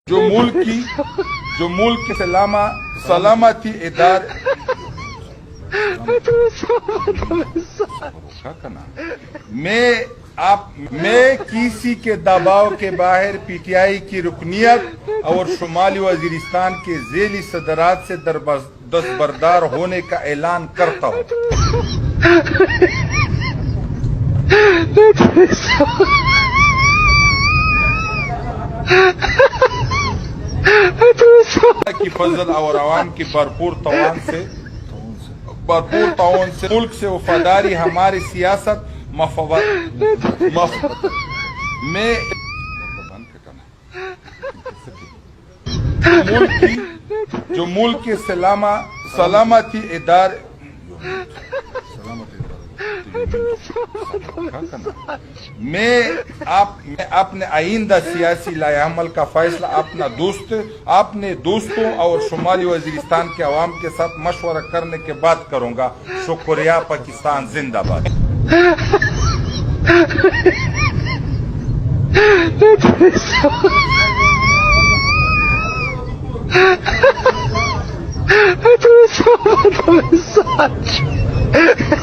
जो मुल्क की सलामती इदार मैं किसी के दबाव के बाहर पीटीआई की रुकनियत और शुमाली वजीरिस्तान के जेली सदरात से दस्तबरदार होने का ऐलान करता हूँ। की फजल और आवाम की भरपूर ताउन से मुल्क से वफादारी हमारी सियासत जो मुल्क की सलामती इदार मैं अपने आइंदा सियासी लायामल का फैसला अपने दोस्तों और शुमाली वजीरिस्तान के अवाम के साथ मशवरा करने के बाद करूंगा। शुक्रिया। पाकिस्तान जिंदाबाद। Such